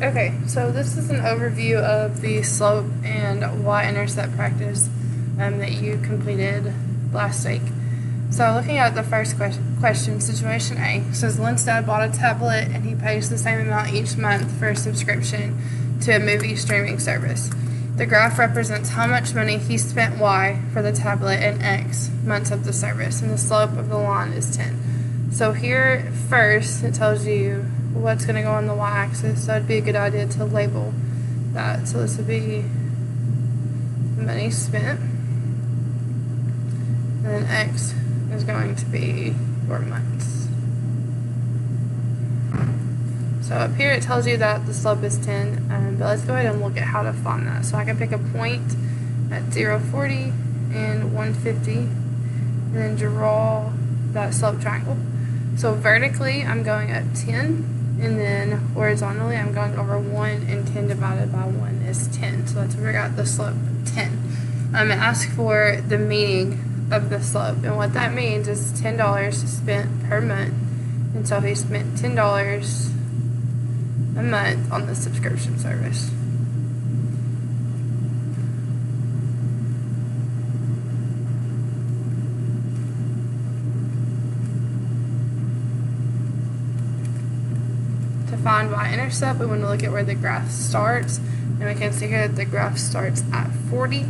Okay, so this is an overview of the slope and Y-intercept practice that you completed last week. So looking at the first question, situation A, says Lindstad bought a tablet and he pays the same amount each month for a subscription to a movie streaming service. The graph represents how much money he spent Y for the tablet in X months of the service, and the slope of the line is 10. So here first it tells you what's going to go on the y-axis, so it'd be a good idea to label that. So this would be money spent, and then X is going to be your months. So up here it tells you that the slope is 10, but let's go ahead and look at how to find that. So I can pick a point at 0, 40, and 150, and then draw that slope triangle. So vertically I'm going up 10, and then horizontally I'm going over 1, and 10 divided by 1 is 10. So that's where we got the slope 10. I'm going to ask for the meaning of the slope, and what that means is $10 spent per month, and so he spent $10 a month on the subscription service. To find y-intercept, we want to look at where the graph starts, and we can see here that the graph starts at 40.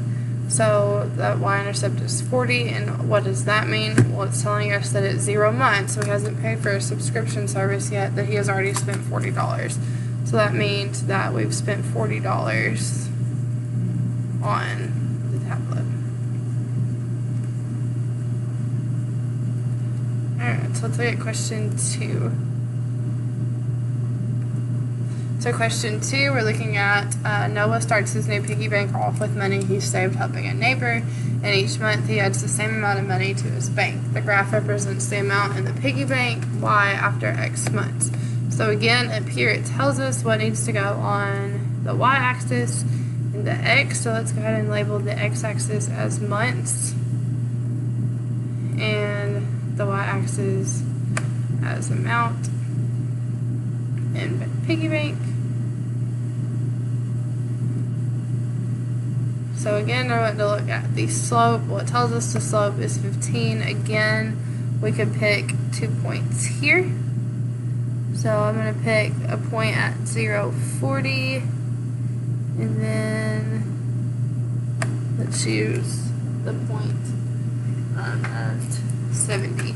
So that y-intercept is 40, and what does that mean? Well, it's telling us that it's 0 months, so he hasn't paid for a subscription service yet, that he has already spent $40. So that means that we've spent $40 on the tablet. Alright, so let's look at question 2. So question 2, we're looking at Noah starts his new piggy bank off with money he saved helping a neighbor, and each month he adds the same amount of money to his bank. The graph represents the amount in the piggy bank, Y, after X months. So again, up here it tells us what needs to go on the Y-axis and the X. So let's go ahead and label the X-axis as months and the Y-axis as amount in piggy bank. So again, I want to look at the slope. Well, it tells us the slope is 15. Again, we could pick 2 points here. So I'm going to pick a point at 0, 40, and then let's use the point at 72.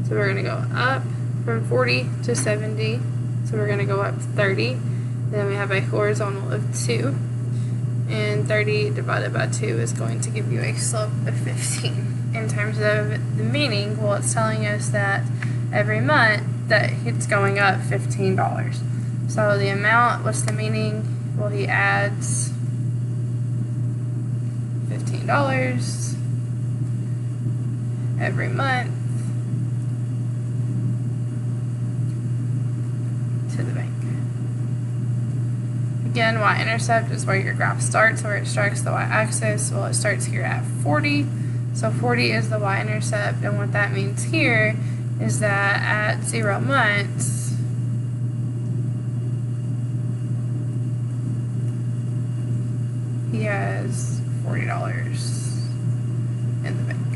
So we're going to go up from 40 to 70, so we're going to go up 30. Then we have a horizontal of 2, and 30 divided by 2 is going to give you a slope of 15. In terms of the meaning, well, it's telling us that every month that it's going up $15. So the amount, what's the meaning? Well, he adds $15 every month to the bank. Again, y-intercept is where your graph starts, where it strikes the y-axis. Well, it starts here at 40. So 40 is the y-intercept, and what that means here is that at 0 months, he has $40 in the bank.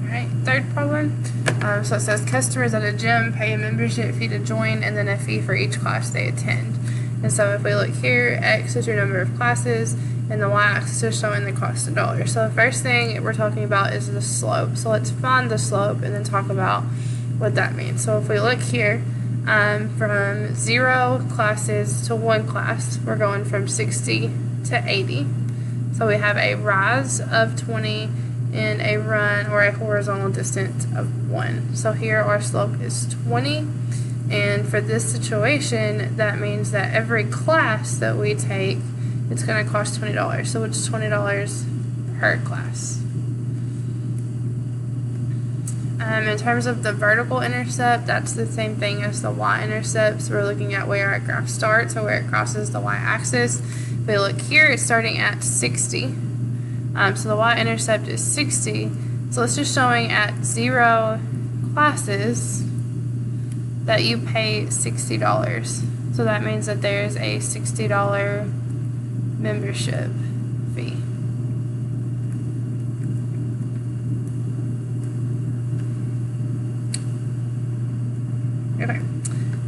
Alright, third problem. So it says customers at a gym pay a membership fee to join and then a fee for each class they attend. And so if we look here, X is your number of classes, and the y-axis is showing the cost in dollars. So the first thing we're talking about is the slope. So let's find the slope and then talk about what that means. So if we look here, from 0 classes to 1 class, we're going from 60 to 80. So we have a rise of 20 and a run or a horizontal distance of 1. So here our slope is 20. And for this situation, that means that every class that we take, it's going to cost $20. So it's $20 per class. In terms of the vertical intercept, that's the same thing as the y-intercept. So we're looking at where our graph starts, or where it crosses the y-axis. If we look here, it's starting at 60. So the y-intercept is 60. So it's just showing at 0 classes that you pay $60. So that means that there's a $60 membership fee. Okay.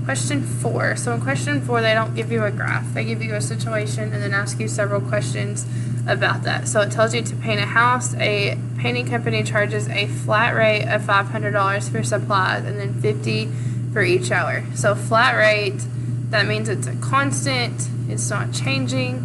Question 4. So in question 4, they don't give you a graph. They give you a situation and then ask you several questions about that. So it tells you to paint a house. A painting company charges a flat rate of $500 for supplies and then $50 for each hour. So flat rate, that means it's a constant. It's not changing.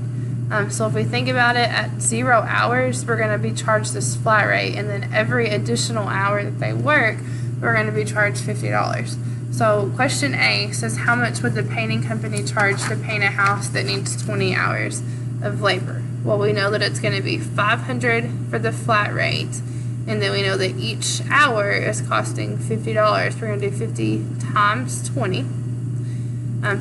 So if we think about it, at 0 hours, we're going to be charged this flat rate, and then every additional hour that they work, we're going to be charged $50. So question A says, how much would the painting company charge to paint a house that needs 20 hours of labor? Well, we know that it's going to be $500 for the flat rate, and then we know that each hour is costing $50. We're going to do 50 times 20.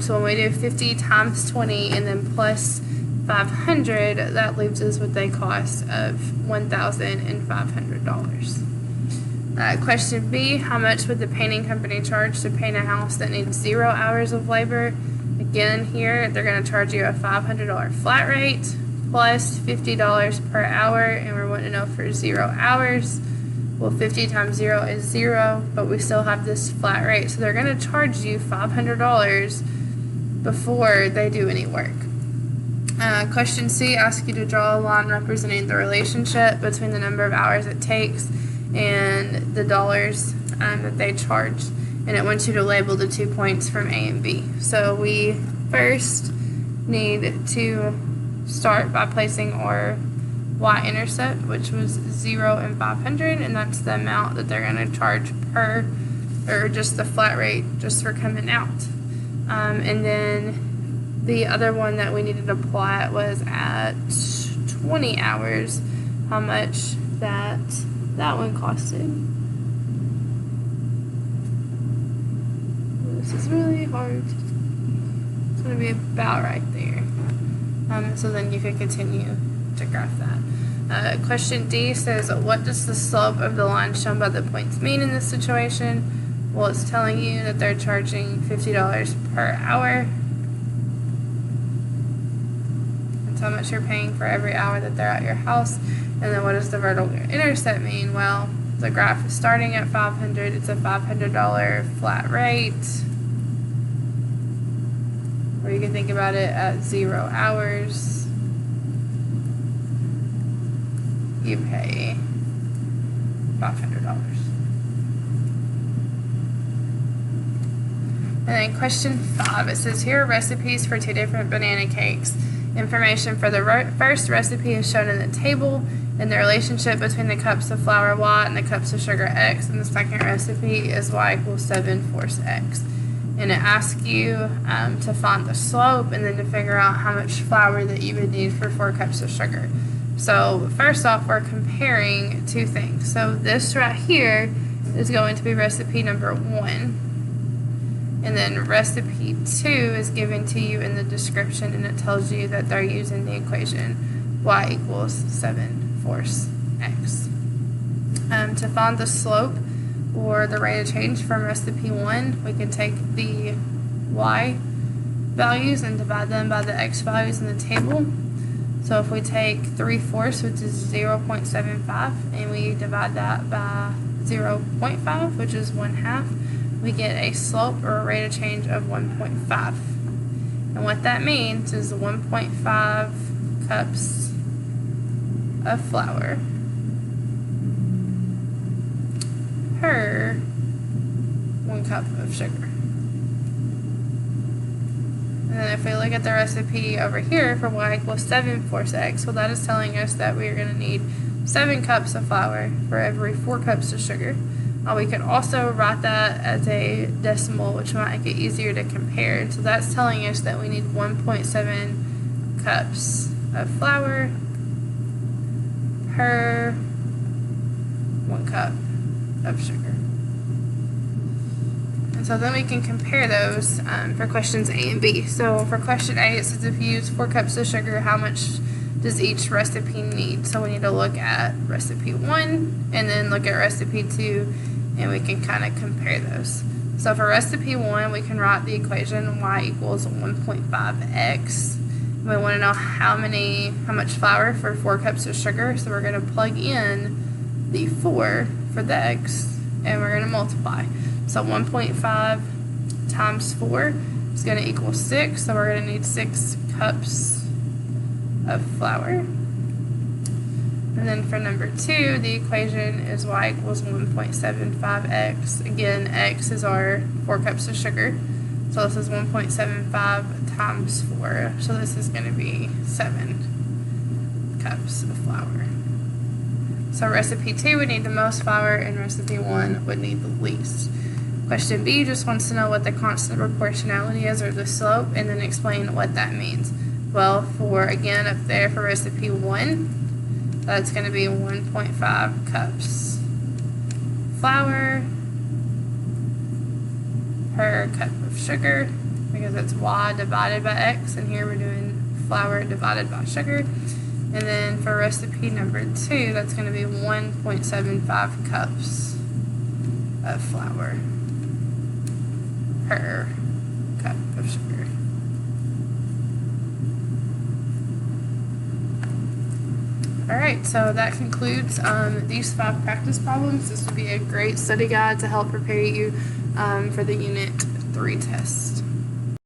So when we do 50 times 20 and then plus 500, that leaves us with a cost of $1,500. Question B, how much would the painting company charge to paint a house that needs 0 hours of labor? Again, here they're going to charge you a $500 flat rate plus $50 per hour, and we're wanting to know for 0 hours. Well, 50 times 0 is 0, but we still have this flat rate. So they're going to charge you $500 before they do any work. Question C asks you to draw a line representing the relationship between the number of hours it takes and the dollars that they charge. And it wants you to label the 2 points from A and B. So we first need to start by placing our Y-Intercept, which was 0 and 500, and that's the amount that they're going to charge per, or just the flat rate just for coming out. And then the other one that we needed to plot was at 20 hours, how much that one costed. This is really hard. It's going to be about right there. So then you could continue to graph that. Question D says, what does the slope of the line shown by the points mean in this situation? Well, it's telling you that they're charging $50 per hour. That's how much you're paying for every hour that they're at your house. And then what does the vertical intercept mean? Well, the graph is starting at 500. It's a $500 flat rate. Or you can think about it at 0 hours. You pay $500. And then question 5, it says, here are recipes for 2 different banana cakes. Information for the first recipe is shown in the table, and the relationship between the cups of flour Y and the cups of sugar X. And the second recipe is Y equals 7/4 X. And it asks you to find the slope and then to figure out how much flour that you would need for 4 cups of sugar. So first off, we're comparing 2 things. So this right here is going to be recipe number 1. And then recipe 2 is given to you in the description, and it tells you that they're using the equation Y equals 7/4 X. To find the slope or the rate of change from recipe 1, we can take the Y values and divide them by the X values in the table. So if we take 3/4, which is 0.75, and we divide that by 0.5, which is 1/2, we get a slope or a rate of change of 1.5. And what that means is 1.5 cups of flour per 1 cup of sugar. And then if we look at the recipe over here for Y equals 7/4 X, well, that is telling us that we are going to need 7 cups of flour for every 4 cups of sugar. We could also write that as a decimal, which might make it easier to compare. So that's telling us that we need 1.7 cups of flour per 1 cup of sugar. And so then we can compare those for questions A and B. So for question A, it says if you use 4 cups of sugar, how much does each recipe need. So we need to look at recipe 1 and then look at recipe 2, and we can kind of compare those. So for recipe 1, we can write the equation y equals 1.5x. We want to know how much flour for 4 cups of sugar. So we're going to plug in the 4 for the x, and we're going to multiply. So 1.5 times 4 is going to equal 6. So we're going to need 6 cups of flour. And then for number 2, the equation is y equals 1.75x. Again, x is our 4 cups of sugar. So this is 1.75 times 4. So this is going to be 7 cups of flour. So recipe 2 would need the most flour, and recipe 1 would need the least. Question B just wants to know what the constant proportionality is, or the slope, and then explain what that means. Well, again up there for recipe 1, that's going to be 1.5 cups flour per cup of sugar, because it's y divided by x, and here we're doing flour divided by sugar. And then for recipe number 2, that's going to be 1.75 cups of flour per cup of sugar. Alright, so that concludes these 5 practice problems. This would be a great study guide to help prepare you for the Unit 3 test.